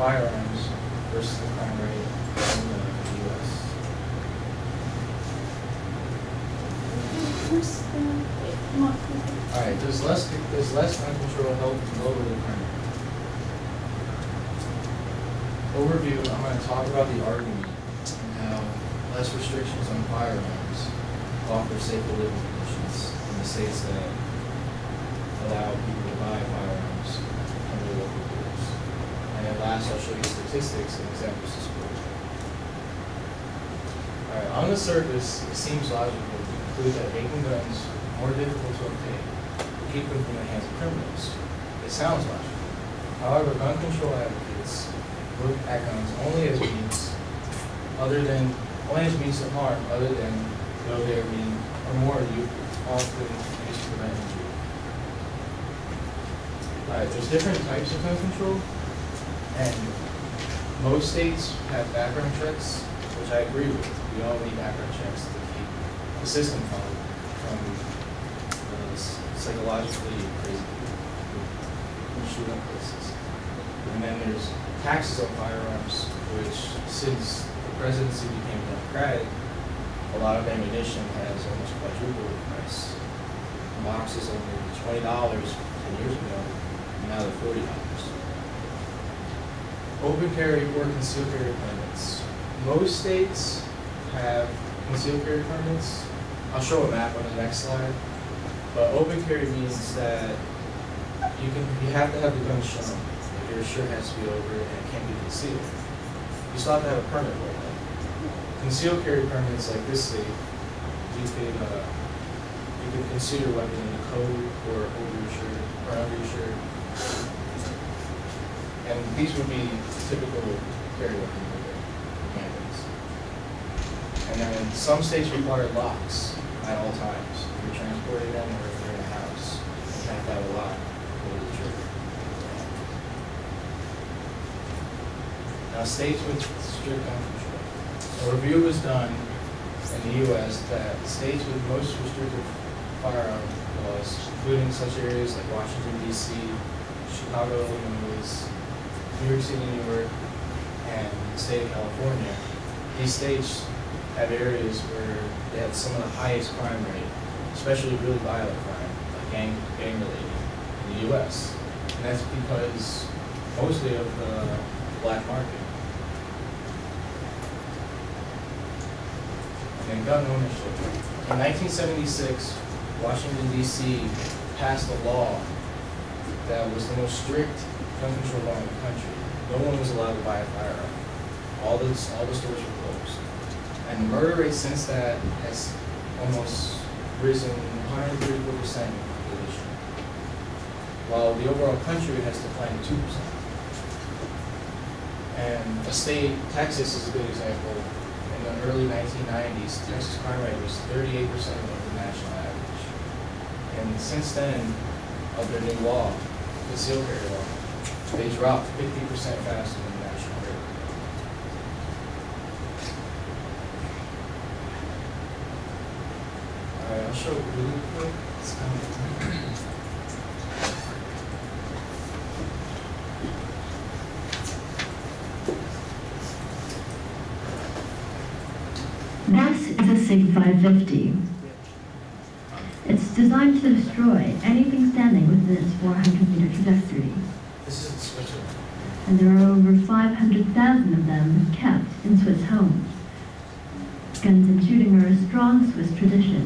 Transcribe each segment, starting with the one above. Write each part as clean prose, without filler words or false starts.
firearms versus the crime rate in the U.S. All right, does less gun control help lower the crime rate? Overview, I'm going to talk about the argument and how less restrictions on firearms offer safer living conditions in the states that allow people to buy firearms under local rules. And then last, I'll show you statistics and examples to support it. All right, on the surface, it seems logical to conclude that making guns more difficult to obtain will keep them from the hands of criminals. It sounds logical. However, gun control advocates look at guns only as means to harm, other than though they are mean or more often used to prevent injury. Alright, there's different types of gun control, and most states have background checks, which I agree with. We all need background checks to keep the system from psychologically crazy people who shoot up places. And then there's taxes on firearms, which since the presidency became democratic, a lot of ammunition has almost quadrupled in price. The box is only $20 10 years ago, and now they're $40. Open carry or concealed carry permits. Most states have concealed carry permits. I'll show a map on the next slide. But open carry means that you have to have the gun shown. Like your shirt has to be over it and it can't be concealed. You still have to have a permit for that. Concealed carry permits like this state, you could conceal your weapon in a coat or over your shirt or under your shirt. And these would be typical carry weapon handguns. And then some states require locks at all times. If you're transporting them or if you're in a house, you have to have a lock over the trigger. Now, states with strict gun control. A review was done in the U.S. that states with most restrictive firearm laws, including such areas like Washington, D.C., Chicago, Illinois, New York City, New York, and the state of California, these states have areas where they have some of the highest crime rate, especially really violent crime, like gang related, in the U.S. And that's because mostly of the black market. And gun ownership. In 1976, Washington, D.C. passed a law that was the most strict gun control law in the country. No one was allowed to buy a firearm. All the stores were closed. And the murder rate since that has almost risen 134% in population, while the overall country has declined 2%. And a state, Texas is a good example. In the early 1990s, Texas crime rate was 38% of the national average. And since then, of their new law, the concealed carry law, they dropped 50% faster than the national rate. All right, I'll show it really quick. This is a SIG 550. It's designed to destroy anything standing within its 400-meter trajectory. This is the switcher. And there are over 500,000 of them kept in Swiss homes. Guns and shooting are a strong Swiss tradition.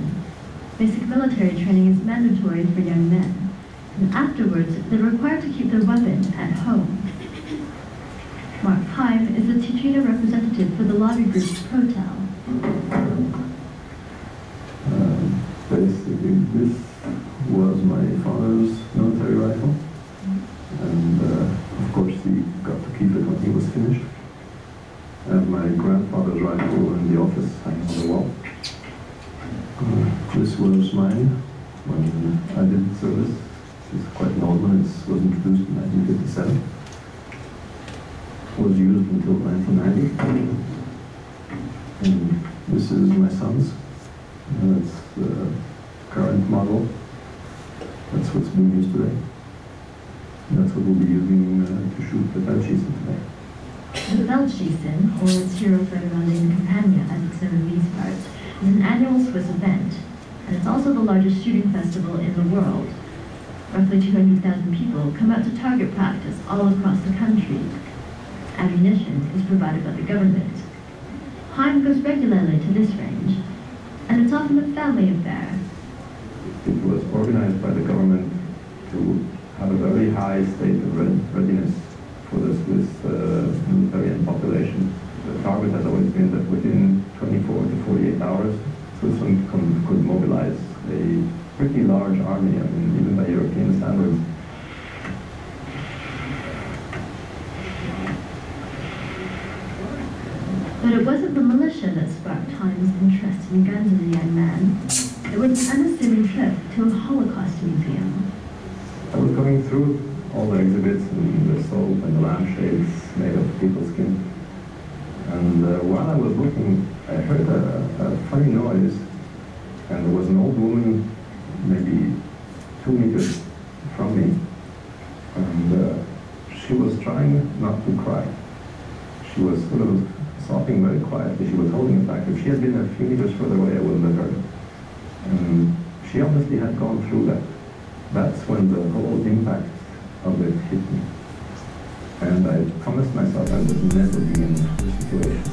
Basic military training is mandatory for young men, and afterwards they're required to keep their weapon at home. Mark Heim is the Ticino representative for the lobby group Protel. Basically, this was my father's military rifle, and of course he got to keep it when he was finished. I have my grandfather's rifle in the office hanging on the wall. This was mine when I did service. It's quite an old one. It was introduced in 1957. Was used until 1990. And this is my son's. That's the current model. That's what's being used today. That's what we'll be using to shoot the Frenchies today. The Feldschießen, or its hero Ferdinand Campagna, as it's known in these parts, is an annual Swiss event, and it's also the largest shooting festival in the world. Roughly 200,000 people come out to target practice all across the country. Ammunition is provided by the government. Heim goes regularly to this range, and it's often a family affair. It was organized by the government to have a very high state of readiness for the Swiss military and population. The target has always been that within 24 to 48 hours, Switzerland could mobilize a pretty large army, I mean, even by European standards. But it wasn't the militia that sparked Heim's interest in guns as a young man. It was an unassuming trip to a Holocaust museum. I was going through all the exhibits and the soap and the lampshades made of people's skin. And while I was looking, I heard a funny noise, and there was an old woman maybe 2 meters from me, and she was trying not to cry. She was sort of sobbing very quietly. She was holding it back. If she had been a few meters further away, I wouldn't have heard her. And she obviously had gone through that. That's when the whole impact of it hit me. And I promised myself I would never be in this situation.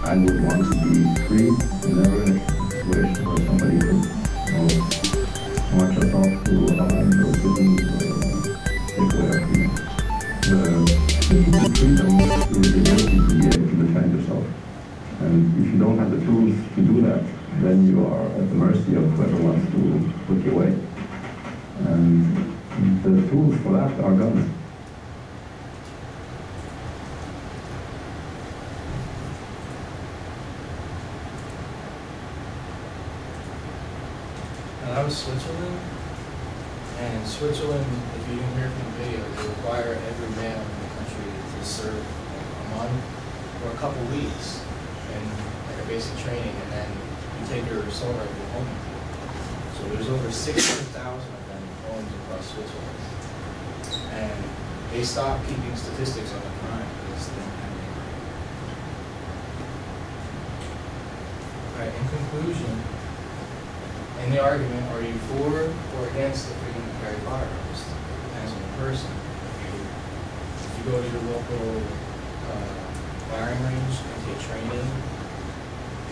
I would want to be free, never in a situation where somebody could, march us off to Holland or Britain or take away our freedom. The freedom is the ability to be able to defend yourself. And if you don't have the tools to do that, then you are at the mercy of whoever wants to put you away. And the tools for that are guns. And that was Switzerland. And in Switzerland, if you didn't hear from the video, they require every male in the country to serve a month or a couple weeks in like a basic training, and then you take your assault rifle home with you. So there's over 600,000 of them in homes across Switzerland. And they stopped keeping statistics on the crime because they don't have any crime. All right, in conclusion, in the argument, are you for or against the freedom to carry firearms? Depends on the person. If you go to your local firing range and get training,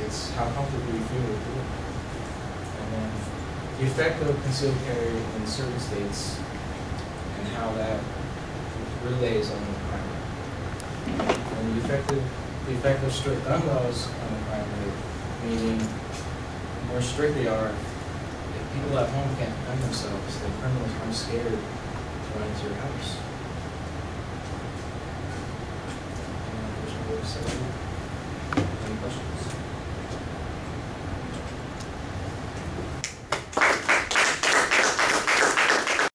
it's how comfortable you feel with it. And then the effect of concealed carry in certain states and how that relays on the crime rate. And the effect of strict gun laws on the crime rate, meaning the more strict they are, if people at home can't defend themselves, then criminals are scared to run into your house. Any questions?